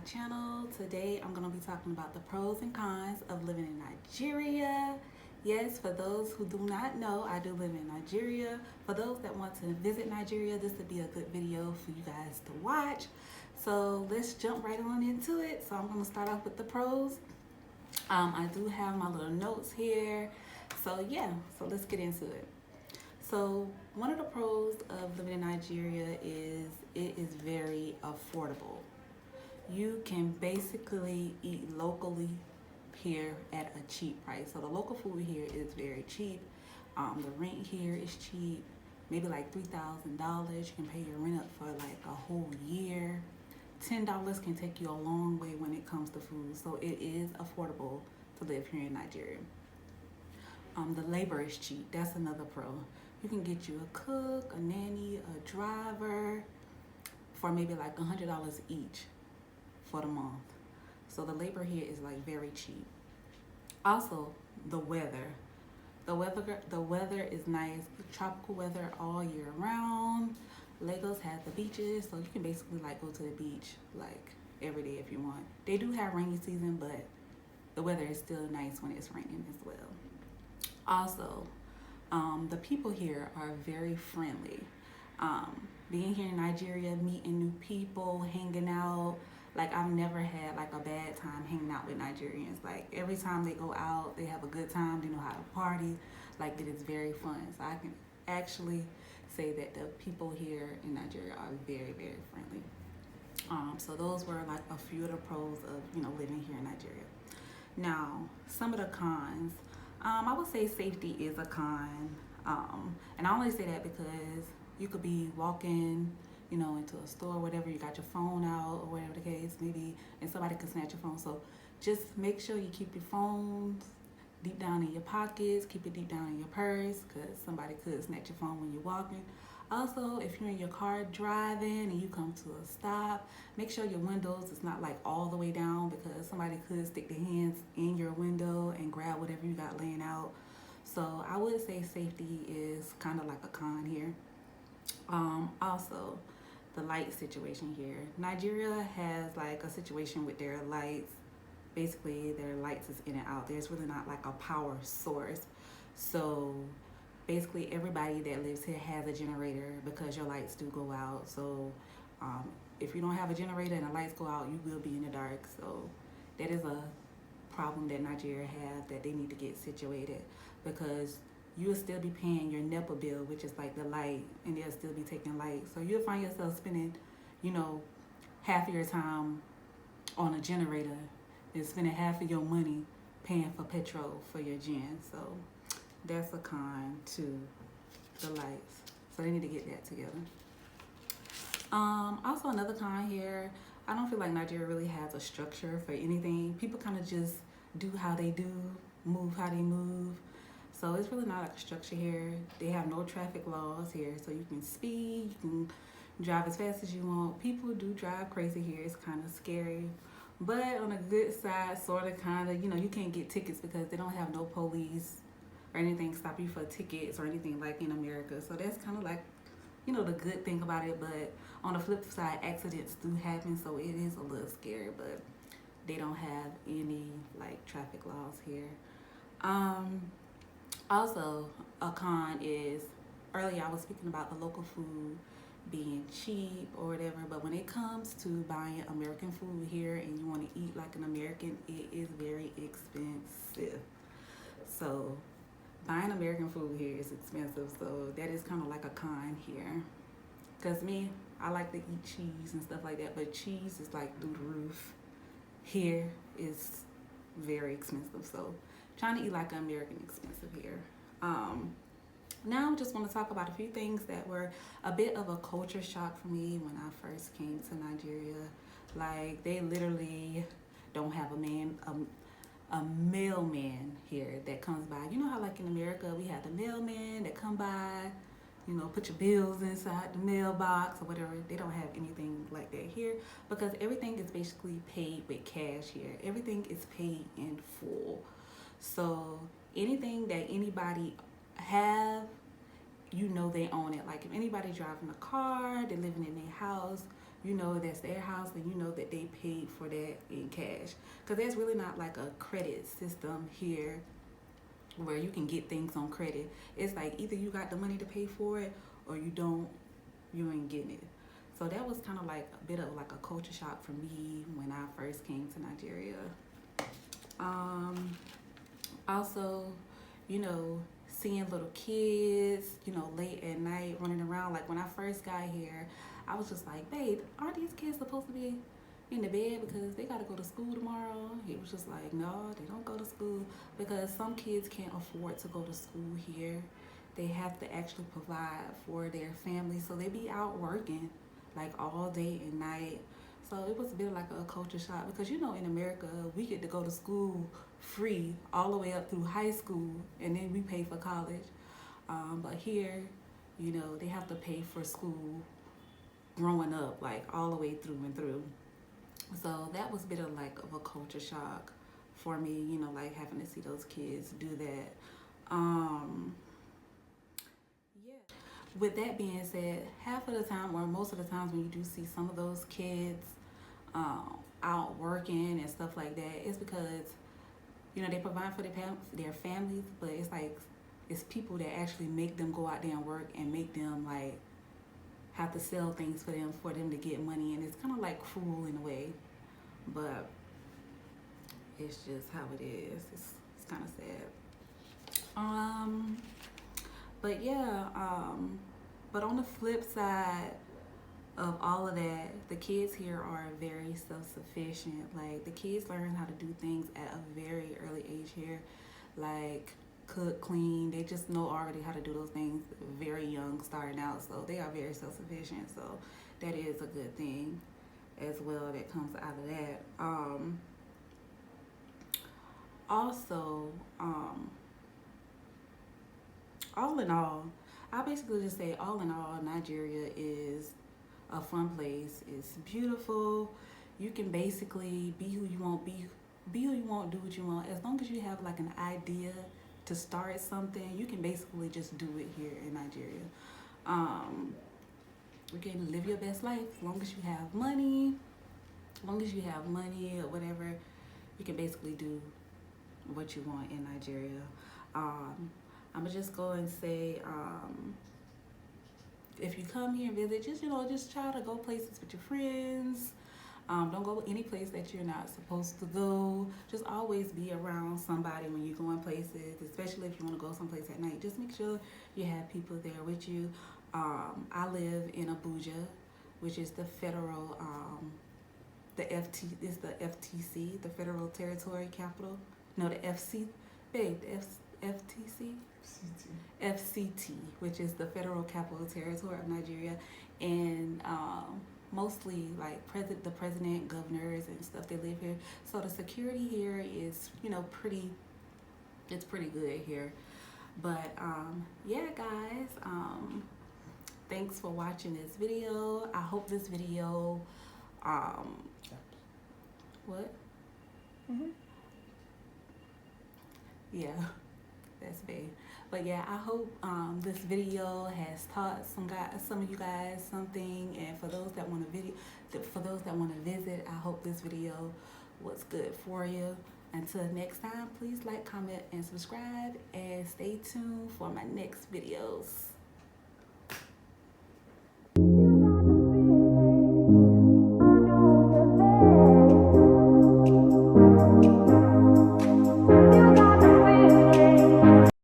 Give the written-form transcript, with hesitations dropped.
channel. Today I'm going to be talking about the pros and cons of living in Nigeria. Yes, for those who do not know, I do live in Nigeria. For those that want to visit Nigeria, this would be a good video for you guys to watch. So let's jump right on into it. So I'm going to start off with the pros. I do have my little notes here. So yeah, so let's get into it. So one of the pros of living in Nigeria is it is very affordable. You can basically eat locally here at a cheap price. So the local food here is very cheap. The rent here is cheap, maybe like $3,000. You can pay your rent up for like a whole year. $10 can take you a long way when it comes to food. So it is affordable to live here in Nigeria. The labor is cheap. That's another pro. You can get you a cook, a nanny, a driver for maybe like $100 each for the month. So the labor here is like very cheap. Also, the weather. The weather is nice, tropical weather all year round. Lagos has the beaches, so you can basically like go to the beach like every day if you want. They do have rainy season, but the weather is still nice when it's raining as well. Also, the people here are very friendly. Being here in Nigeria, meeting new people, hanging out, like I've never had like a bad time hanging out with Nigerians. Like every time they go out, they have a good time, they know how to party, like it is very fun. So I can actually say that the people here in Nigeria are very, very friendly. So those were like a few of the pros of, living here in Nigeria. Now, some of the cons. I would say safety is a con. And I only say that because you could be walking, into a store, whatever, you got your phone out or whatever the case may be, and somebody could snatch your phone. So just make sure you keep your phones deep down in your pockets, keep it deep down in your purse, because somebody could snatch your phone when you're walking. Also, if you're in your car driving and you come to a stop, make sure your windows is not like all the way down, because somebody could stick their hands in your window and grab whatever you got laying out. So I would say safety is kind of like a con here. Also, the light situation here. Nigeria has like a situation with their lights. Basically, their lights is in and out. There's really not like a power source. So basically everybody that lives here has a generator because your lights do go out. So if you don't have a generator and the lights go out, you will be in the dark. So that is a problem that Nigeria has that they need to get situated, because you will still be paying your NEPA bill, which is like the light, and they'll still be taking light. So you'll find yourself spending, half of your time on a generator and spending half of your money paying for petrol for your gen. So that's a con to the lights. So they need to get that together. Also another con here, I don't feel like Nigeria really has a structure for anything. People kind of just do how they do, move how they move. So it's really not like a structure here. They have no traffic laws here, so you can speed, you can drive as fast as you want. People do drive crazy here. It's kind of scary. But on a good side, sort of, kind of, you can't get tickets because they don't have no police or anything stop you for tickets or anything like in America. So that's kind of like, the good thing about it. But on the flip side, accidents do happen, so it is a little scary. But they don't have any like traffic laws here. Also, a con is, earlier I was speaking about the local food being cheap or whatever, but when it comes to buying American food here and you want to eat like an American, it is very expensive. So buying American food here is expensive, so that is kind of like a con here. Because me, I like to eat cheese and stuff like that, but cheese is like through the roof. Here is very expensive, so trying to eat like an American expensive here. Now I just want to talk about a few things that were a bit of a culture shock for me when I first came to Nigeria. Like, they literally don't have a mailman here that comes by. You know how like in America we have the mailman that come by, put your bills inside the mailbox or whatever. They don't have anything like that here, because everything is basically paid with cash here. Everything is paid in full. So anything that anybody have, they own it. Like if anybody driving a car, they're living in their house, you know that's their house, and you know that they paid for that in cash. Because there's really not like a credit system here where you can get things on credit. It's like either you got the money to pay for it or you don't, you ain't getting it. So that was kind of like a bit of like a culture shock for me when I first came to Nigeria. Also, you know, seeing little kids, you know, late at night running around. Like when I first got here, I was just like, babe, aren't these kids supposed to be in the bed because they got to go to school tomorrow? He was just like, no, they don't go to school, because some kids can't afford to go to school here. They have to actually provide for their family, so they be out working like all day and night. So it was a bit like a culture shock, because you know in America we get to go to school free all the way up through high school, and then we pay for college. But here, you know, they have to pay for school growing up, like all the way through and through. So that was a bit of like of a culture shock for me, you know, like having to see those kids do that. Yeah. With that being said, half of the time, or most of the times, when you do see some of those kids out working and stuff like that, it's because, you know, they provide for their families, but it's like it's people that actually make them go out there and work and make them like have to sell things for them to get money, and it's kind of like cruel in a way, but it's just how it is. It's kind of sad. But yeah, but on the flip side of all of that, the kids here are very self-sufficient. Like the kids learn how to do things at a very early age here, like cook, clean. They just know already how to do those things very young, starting out. So they are very self-sufficient. So that is a good thing as well that comes out of that. Also, all in all, I basically just say all in all, Nigeria is a fun place. It's beautiful. You can basically be who you want, be who you want, do what you want. As long as you have like an idea to start something, you can basically just do it here in Nigeria. You can live your best life as long as you have money. As long as you have money or whatever, you can basically do what you want in Nigeria. I'm gonna just go and say, if you come here and visit, just try to go places with your friends. Don't go any place that you're not supposed to go. Just always be around somebody when you're going places, especially if you want to go someplace at night. Just make sure you have people there with you. I live in Abuja, which is the federal, the FTC, the Federal Territory Capital. No, the FC, babe, the FTC? FCT, which is the Federal Capital Territory of Nigeria, and mostly like the president, governors, and stuff, they live here. So the security here is, you know, it's pretty good here. But yeah, guys, thanks for watching this video. I hope this video, what? Yeah, that's big. But yeah, I hope this video has taught some of you guys something, and for those that want to visit, I hope this video was good for you. Until next time, please like, comment, and subscribe, and stay tuned for my next videos.